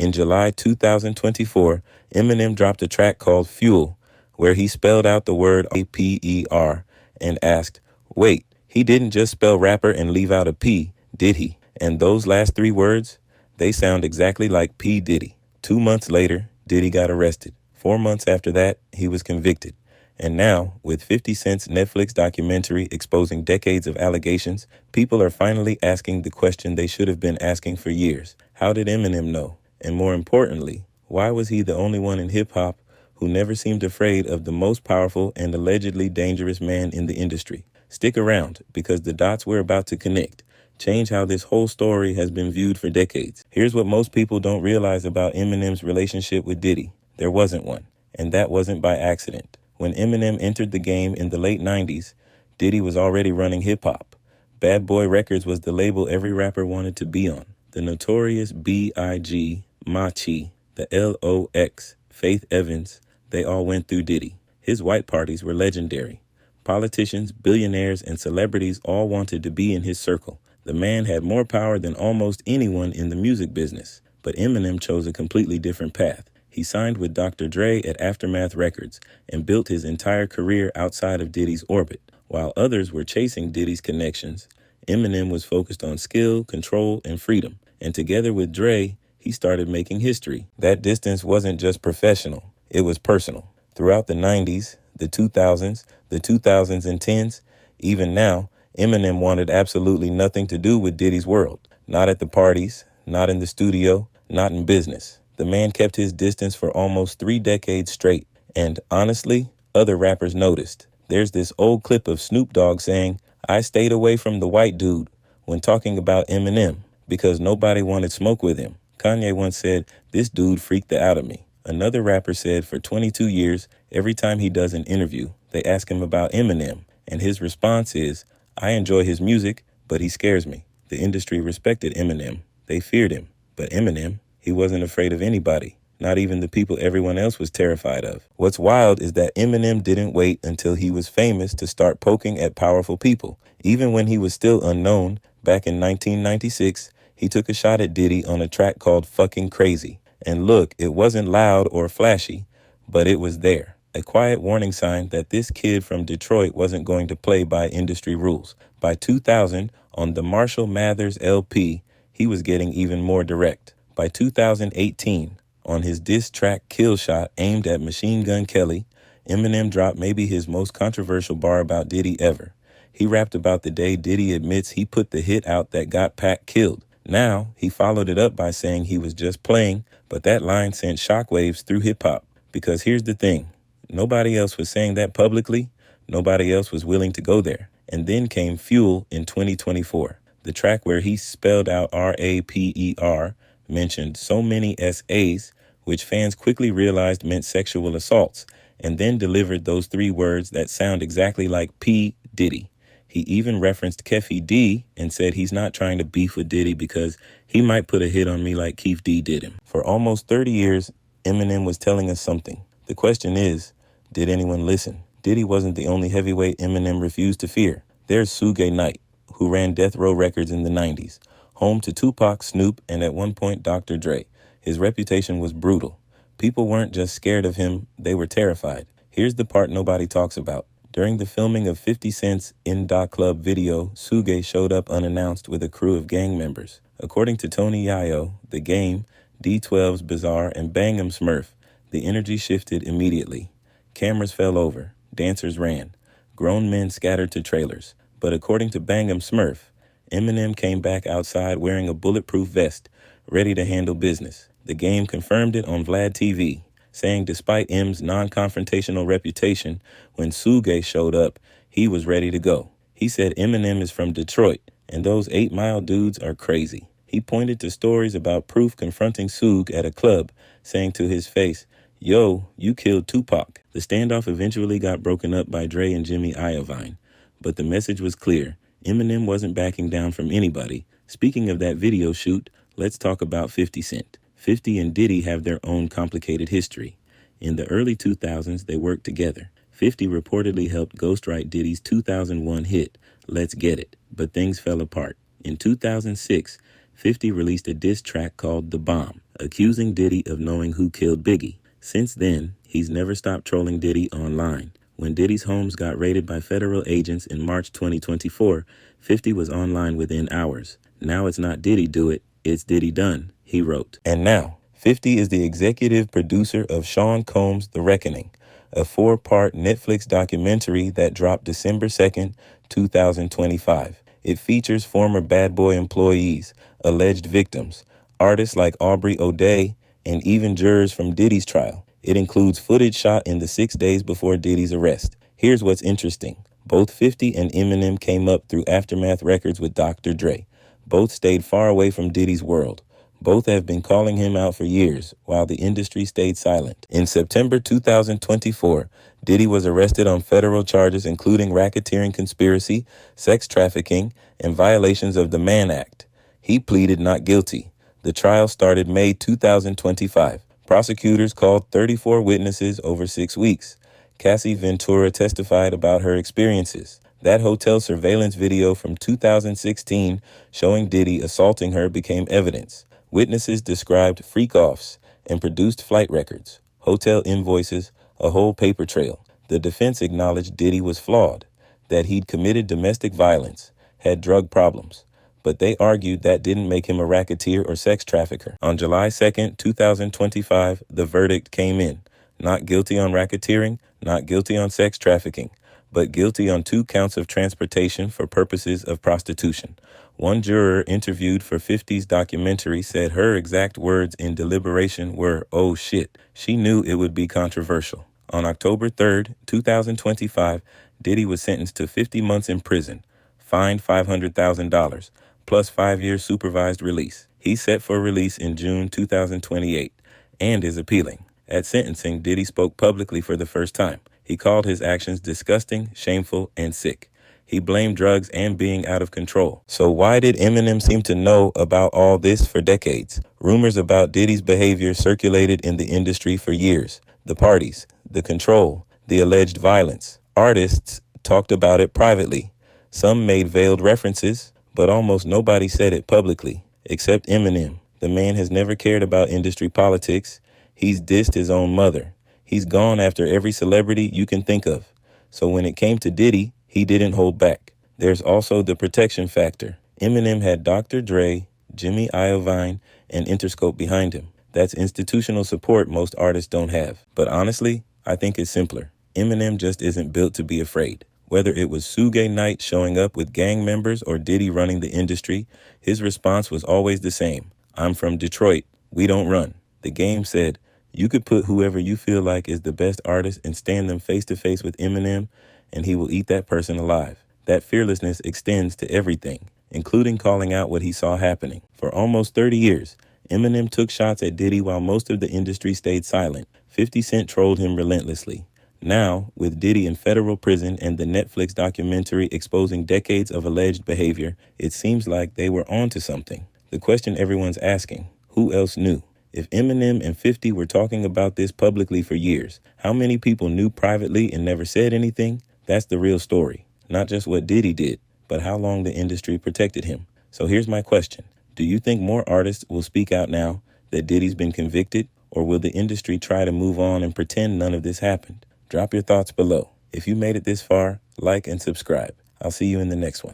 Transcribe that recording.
In July 2024, Eminem dropped a track called Fuel, where he spelled out the word APER and asked, wait, he didn't just spell rapper and leave out a P, did he? And those last three words, they sound exactly like P. Diddy. 2 months later, Diddy got arrested. 4 months after that, he was convicted. And now, with 50 Cent's Netflix documentary exposing decades of allegations, people are finally asking the question they should have been asking for years. How did Eminem know? And more importantly, why was he the only one in hip-hop who never seemed afraid of the most powerful and allegedly dangerous man in the industry? Stick around, because the dots we're about to connect change how this whole story has been viewed for decades. Here's what most people don't realize about Eminem's relationship with Diddy. There wasn't one, and that wasn't by accident. When Eminem entered the game in the late 90s, Diddy was already running hip-hop. Bad Boy Records was the label every rapper wanted to be on. The Notorious B.I.G, Machi, the LOX, Faith Evans, they all went through Diddy. His white parties were legendary. Politicians, billionaires, and celebrities all wanted to be in his circle. The man had more power than almost anyone in the music business. But Eminem chose a completely different path. He signed with Dr. Dre at Aftermath Records and built his entire career outside of Diddy's orbit. While others were chasing Diddy's connections, Eminem was focused on skill, control, and freedom. And together with Dre, he started making history. That distance wasn't just professional, it was personal. Throughout the 90s, the 2000s, the 2010s, even now, Eminem wanted absolutely nothing to do with Diddy's world. Not at the parties, not in the studio, not in business. The man kept his distance for almost 3 decades straight. And honestly, other rappers noticed. There's this old clip of Snoop Dogg saying, "I stayed away from the white dude," when talking about Eminem, because nobody wanted smoke with him. Kanye once said, "This dude freaked the out of me." Another rapper said for 22 years, every time he does an interview, they ask him about Eminem, and his response is, "I enjoy his music, but he scares me." The industry respected Eminem. They feared him. But Eminem, he wasn't afraid of anybody, not even the people everyone else was terrified of. What's wild is that Eminem didn't wait until he was famous to start poking at powerful people. Even when he was still unknown, back in 1996, he took a shot at Diddy on a track called Fucking Crazy. And look, it wasn't loud or flashy, but it was there. A quiet warning sign that this kid from Detroit wasn't going to play by industry rules. By 2000, on the Marshall Mathers LP, he was getting even more direct. By 2018, on his diss track Kill Shot aimed at Machine Gun Kelly, Eminem dropped maybe his most controversial bar about Diddy ever. He rapped about the day Diddy admits he put the hit out that got Pac killed. Now, he followed it up by saying he was just playing, but that line sent shockwaves through hip-hop. Because here's the thing, nobody else was saying that publicly, nobody else was willing to go there. And then came Fuel in 2024, the track where he spelled out RAPER, mentioned so many SAs, which fans quickly realized meant sexual assaults, and then delivered those 3 words that sound exactly like P. Diddy. He even referenced Keffi D and said he's not trying to beef with Diddy because he might put a hit on me like Keef D did him. For almost 30 years, Eminem was telling us something. The question is, did anyone listen? Diddy wasn't the only heavyweight Eminem refused to fear. There's Suge Knight, who ran Death Row Records in the 90s, home to Tupac, Snoop, and at one point Dr. Dre. His reputation was brutal. People weren't just scared of him, they were terrified. Here's the part nobody talks about. During the filming of 50 Cent's In Da Club video, Suge showed up unannounced with a crew of gang members. According to Tony Yayo, The Game, D12's Bizarre, and Bang'em Smurf, the energy shifted immediately. Cameras fell over. Dancers ran. Grown men scattered to trailers. But according to Bang'em Smurf, Eminem came back outside wearing a bulletproof vest, ready to handle business. The Game confirmed it on Vlad TV, saying despite M's non-confrontational reputation, when Suge showed up, he was ready to go. He said Eminem is from Detroit, and those 8 Mile dudes are crazy. He pointed to stories about Proof confronting Suge at a club, saying to his face, "Yo, you killed Tupac." The standoff eventually got broken up by Dre and Jimmy Iovine, but the message was clear. Eminem wasn't backing down from anybody. Speaking of that video shoot, let's talk about 50 Cent. 50 and Diddy have their own complicated history. In the early 2000s, they worked together. 50 reportedly helped ghostwrite Diddy's 2001 hit, Let's Get It, but things fell apart. In 2006, 50 released a diss track called The Bomb, accusing Diddy of knowing who killed Biggie. Since then, he's never stopped trolling Diddy online. When Diddy's homes got raided by federal agents in March 2024, 50 was online within hours. Now it's not Diddy do it, it's Diddy done, he wrote. And now, 50 is the executive producer of Sean Combs' The Reckoning, a 4-part Netflix documentary that dropped December 2nd, 2025. It features former Bad Boy employees, alleged victims, artists like Aubrey O'Day, and even jurors from Diddy's trial. It includes footage shot in the 6 days before Diddy's arrest. Here's what's interesting. Both 50 and Eminem came up through Aftermath Records with Dr. Dre. Both stayed far away from Diddy's world. Both have been calling him out for years, while the industry stayed silent. In September 2024, Diddy was arrested on federal charges including racketeering conspiracy, sex trafficking, and violations of the Mann Act. He pleaded not guilty. The trial started May 2025. Prosecutors called 34 witnesses over 6 weeks. Cassie Ventura testified about her experiences. That hotel surveillance video from 2016 showing Diddy assaulting her became evidence. Witnesses described freak-offs and produced flight records, hotel invoices, a whole paper trail. The defense acknowledged Diddy was flawed, that he'd committed domestic violence, had drug problems, but they argued that didn't make him a racketeer or sex trafficker. On July 2nd, 2025, the verdict came in. Not guilty on racketeering, not guilty on sex trafficking, but guilty on 2 counts of transportation for purposes of prostitution. One juror interviewed for 50's documentary said her exact words in deliberation were, "Oh shit." She knew it would be controversial. On October 3rd, 2025, Diddy was sentenced to 50 months in prison, fined $500,000, plus 5 years supervised release. He's set for release in June 2028 and is appealing. At sentencing, Diddy spoke publicly for the first time. He called his actions disgusting, shameful, and sick. He blamed drugs and being out of control. So why did Eminem seem to know about all this for decades? Rumors about Diddy's behavior circulated in the industry for years. The parties, the control, the alleged violence. Artists talked about it privately. Some made veiled references, but almost nobody said it publicly, except Eminem. The man has never cared about industry politics. He's dissed his own mother. He's gone after every celebrity you can think of. So when it came to Diddy, he didn't hold back. There's also the protection factor. Eminem had Dr. Dre, Jimmy Iovine, and Interscope behind him. That's institutional support most artists don't have. But honestly, I think it's simpler. Eminem just isn't built to be afraid. Whether it was Suge Knight showing up with gang members or Diddy running the industry, his response was always the same. I'm from Detroit. We don't run. The game said, you could put whoever you feel like is the best artist and stand them face to face with Eminem, and he will eat that person alive. That fearlessness extends to everything, including calling out what he saw happening. For almost 30 years, Eminem took shots at Diddy while most of the industry stayed silent. 50 Cent trolled him relentlessly. Now, with Diddy in federal prison and the Netflix documentary exposing decades of alleged behavior, it seems like they were onto something. The question everyone's asking, who else knew? If Eminem and 50 were talking about this publicly for years, how many people knew privately and never said anything? That's the real story. Not just what Diddy did, but how long the industry protected him. So here's my question. Do you think more artists will speak out now that Diddy's been convicted, or will the industry try to move on and pretend none of this happened? Drop your thoughts below. If you made it this far, like and subscribe. I'll see you in the next one.